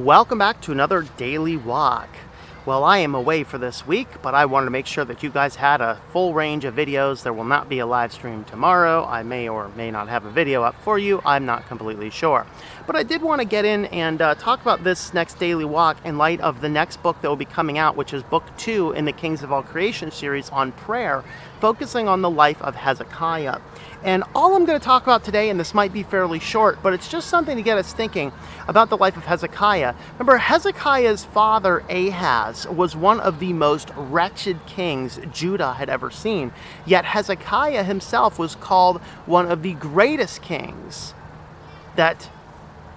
Welcome back to another daily walk. Well, I am away for this week, but I wanted to make sure that you guys had a full range of videos. There will not be a live stream tomorrow. I may or may not have a video up for you. I'm not completely sure. But I did want to get in and talk about this next daily walk in light of the next book that will be coming out, which is book 2 in the Kings of All Creation series on prayer, focusing on the life of Hezekiah. And all I'm going to talk about today, and this might be fairly short, but it's just something to get us thinking about the life of Hezekiah. Remember, Hezekiah's father, Ahaz, was one of the most wretched kings Judah had ever seen. Yet Hezekiah himself was called one of the greatest kings that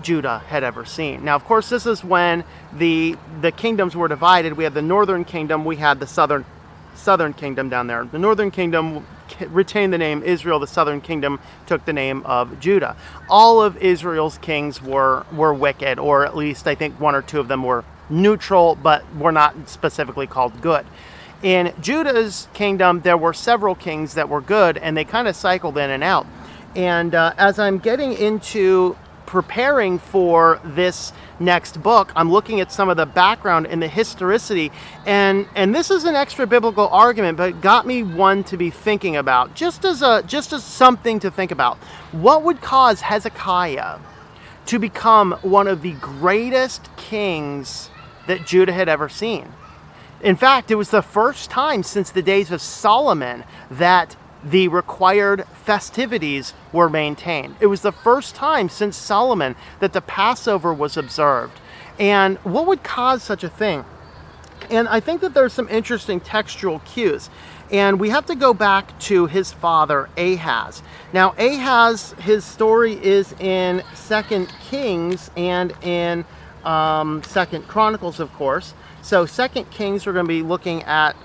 Judah had ever seen. Now, of course, this is when the kingdoms were divided. We had the northern kingdom, we had the southern kingdom down there. The northern kingdom retained the name Israel. The southern kingdom took the name of Judah. All of Israel's kings were wicked, or at least I think one or two of them were neutral, but were not specifically called good. In Judah's kingdom, there were several kings that were good, and they kind of cycled in and out. And as I'm getting into preparing for this next book, I'm looking at some of the background and the historicity, and this is an extra biblical argument, but it got me one to be thinking about, just as something to think about. What would cause Hezekiah to become one of the greatest kings that Judah had ever seen? In fact, it was the first time since the days of Solomon that the required festivities were maintained. It was the first time since Solomon that the Passover was observed. And what would cause such a thing? And I think that there's some interesting textual cues. And we have to go back to his father, Ahaz. Now, Ahaz, his story is in 2 Kings and in 2 Chronicles, of course. So 2 Kings, we're going to be looking at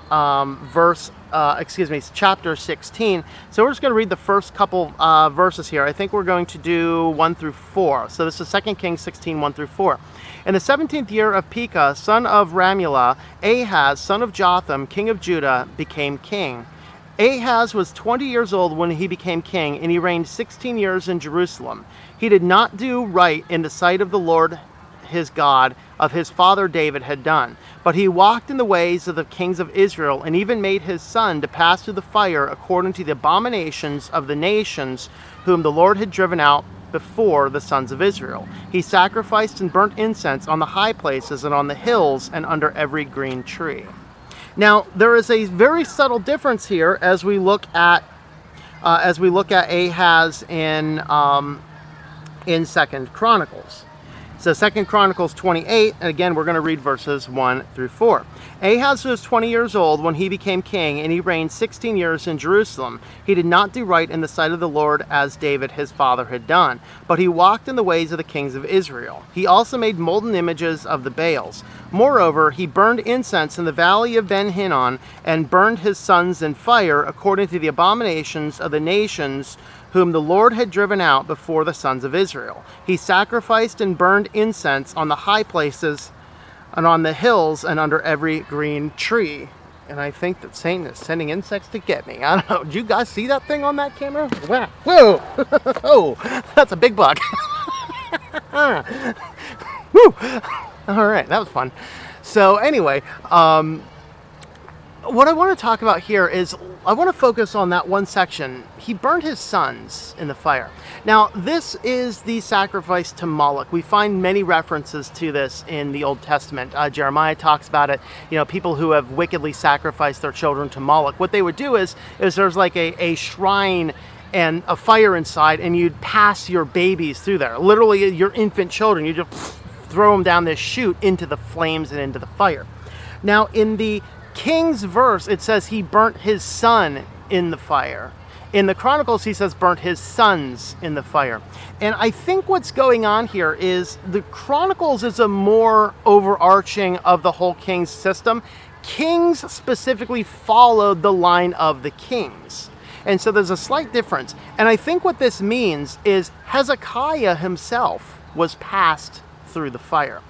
chapter 16. So we're just going to read the first couple verses here. I think we're going to do 1 through 4. So this is 2 Kings 16, 1 through 4. In the 17th year of Pekah, son of Ramulah, Ahaz, son of Jotham, king of Judah, became king. Ahaz was 20 years old when he became king, and he reigned 16 years in Jerusalem. He did not do right in the sight of the Lord his God, of his father David had done. But he walked in the ways of the kings of Israel, and even made his son to pass through the fire according to the abominations of the nations whom the Lord had driven out before the sons of Israel. He sacrificed and burnt incense on the high places and on the hills and under every green tree. Now, there is a very subtle difference here as we look at Ahaz in 2 Chronicles. So 2 Chronicles 28, and again, we're going to read verses 1 through 4. Ahaz was 20 years old when he became king, and he reigned 16 years in Jerusalem. He did not do right in the sight of the Lord as David his father had done, but he walked in the ways of the kings of Israel. He also made molten images of the Baals. Moreover, he burned incense in the valley of Ben Hinnom, and burned his sons in fire according to the abominations of the nations whom the Lord had driven out before the sons of Israel. He sacrificed and burned incense on the high places and on the hills and under every green tree. And I think that Satan is sending insects to get me. I don't know. Did you guys see that thing on that camera? Wow. Whoa. Oh, that's a big bug. Woo. All right. That was fun. So anyway, what I want to talk about here is I want to focus on that one section. He burned his sons in the fire. Now, this is the sacrifice to Moloch. We find many references to this in the Old Testament. Jeremiah talks about it. You know, people who have wickedly sacrificed their children to Moloch. What they would do is there's like a shrine and a fire inside, and you'd pass your babies through there. Literally, your infant children. You just throw them down this chute into the flames and into the fire. Now, in the King's verse, it says he burnt his son in the fire. In the Chronicles, he says burnt his sons in the fire. And I think what's going on here is the Chronicles is a more overarching of the whole King's system. Kings specifically followed the line of the kings. And so there's a slight difference. And I think what this means is Hezekiah himself was passed through the fire.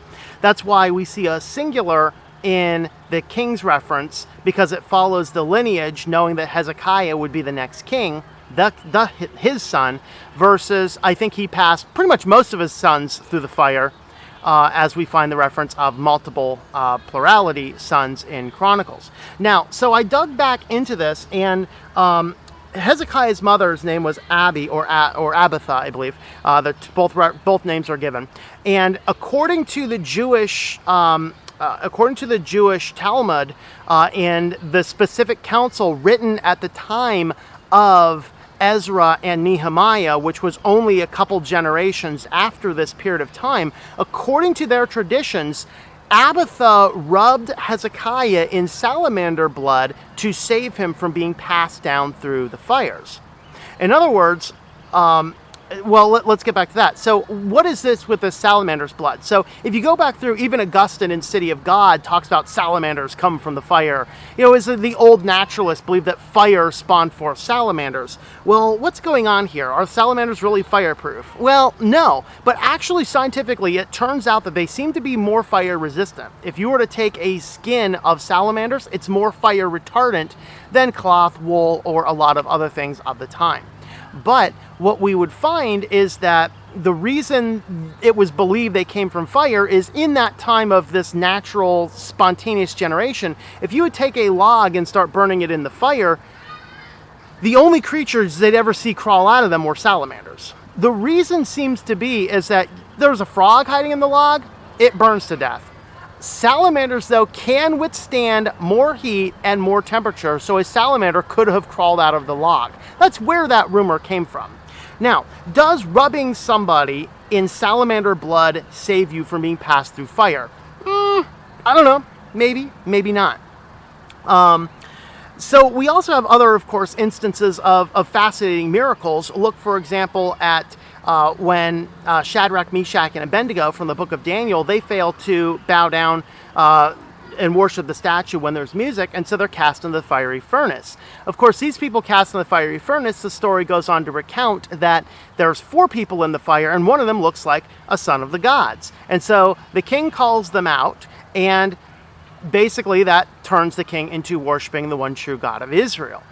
That's why we see a singular in the king's reference, because it follows the lineage, knowing that Hezekiah would be the next king, his son, versus I think he passed pretty much most of his sons through the fire, as we find the reference of multiple plurality sons in Chronicles. Now, so I dug back into this, and Hezekiah's mother's name was Abi or Abitha, I believe. Both names are given, and according to the Jewish Talmud and the specific council written at the time of Ezra and Nehemiah, which was only a couple generations after this period of time, according to their traditions, Abitha rubbed Hezekiah in salamander blood to save him from being passed down through the fires. In other words, let's get back to that. So what is this with the salamander's blood? So if you go back through, even Augustine in City of God talks about salamanders come from the fire. Is the old naturalists believe that fire spawned forth salamanders? Well, what's going on here? Are salamanders really fireproof? Well, no. But actually, scientifically, it turns out that they seem to be more fire resistant. If you were to take a skin of salamanders, it's more fire retardant than cloth, wool, or a lot of other things of the time. But what we would find is that the reason it was believed they came from fire is in that time of this natural, spontaneous generation, if you would take a log and start burning it in the fire, the only creatures they'd ever see crawl out of them were salamanders. The reason seems to be is that there's a frog hiding in the log, it burns to death. Salamanders, though, can withstand more heat and more temperature, so a salamander could have crawled out of the log. That's where that rumor came from. Now, does rubbing somebody in salamander blood save you from being passed through fire? I don't know. Maybe, maybe not. So we also have other, of course, instances of fascinating miracles. Look, for example, at when Shadrach, Meshach, and Abednego from the book of Daniel, they fail to bow down and worship the statue when there's music, and so they're cast into the fiery furnace. Of course, these people cast in the fiery furnace, the story goes on to recount that there's 4 people in the fire, and one of them looks like a son of the gods. And so the king calls them out, and basically that turns the king into worshiping the one true God of Israel.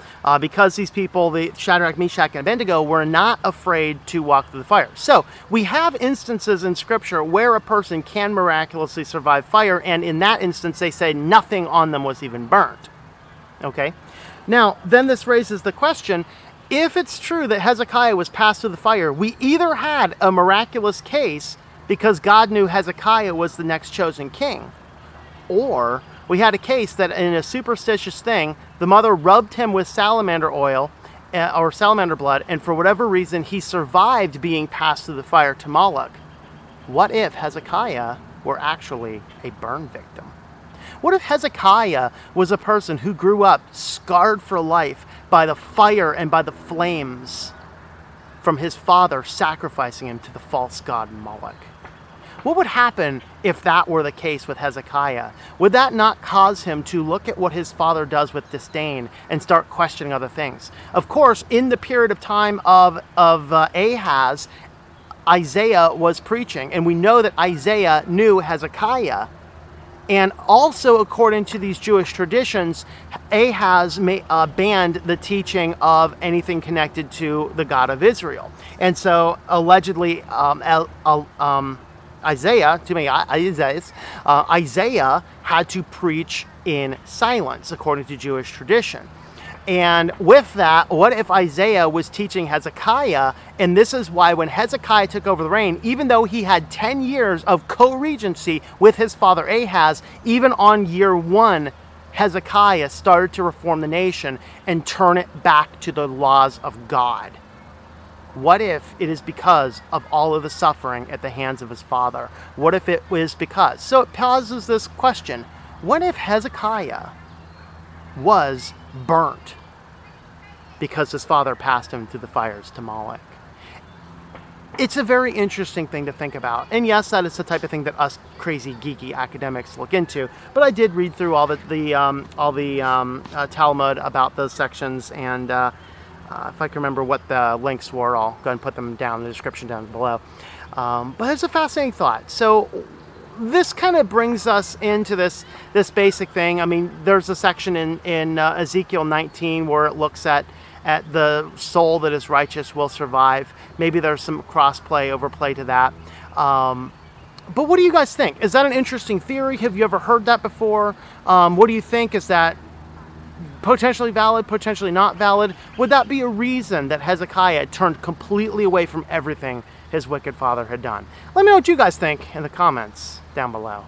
Because these people, the Shadrach, Meshach, and Abednego, were not afraid to walk through the fire. So we have instances in Scripture where a person can miraculously survive fire, and in that instance they say nothing on them was even burnt. Okay? Now, then this raises the question, if it's true that Hezekiah was passed through the fire, we either had a miraculous case because God knew Hezekiah was the next chosen king, or we had a case that in a superstitious thing, the mother rubbed him with salamander oil or salamander blood, and for whatever reason, he survived being passed through the fire to Moloch. What if Hezekiah were actually a burn victim? What if Hezekiah was a person who grew up scarred for life by the fire and by the flames from his father sacrificing him to the false god Moloch? What would happen if that were the case with Hezekiah? Would that not cause him to look at what his father does with disdain and start questioning other things? Of course, in the period of time of Ahaz, Isaiah was preaching, and we know that Isaiah knew Hezekiah. And also, according to these Jewish traditions, Ahaz banned the teaching of anything connected to the God of Israel. And so, allegedly, Isaiah had to preach in silence, according to Jewish tradition. And with that, what if Isaiah was teaching Hezekiah? And this is why when Hezekiah took over the reign, even though he had 10 years of co-regency with his father Ahaz, even on year 1, Hezekiah started to reform the nation and turn it back to the laws of God. What if it is because of all of the suffering at the hands of his father? What if it was because? So it poses this question. What if Hezekiah was burnt because his father passed him through the fires to Moloch? It's a very interesting thing to think about. And yes, that is the type of thing that us crazy, geeky academics look into. But I did read through all the Talmud about those sections, and if I can remember what the links were, I'll go and put them down in the description down below. But it's a fascinating thought. So this kind of brings us into this basic thing. I mean, there's a section in Ezekiel 19 where it looks at the soul that is righteous will survive. Maybe there's some crossplay, overplay to that. But what do you guys think? Is that an interesting theory? Have you ever heard that before? What do you think? Is that potentially valid, potentially not valid? Would that be a reason that Hezekiah turned completely away from everything his wicked father had done? Let me know what you guys think in the comments down below.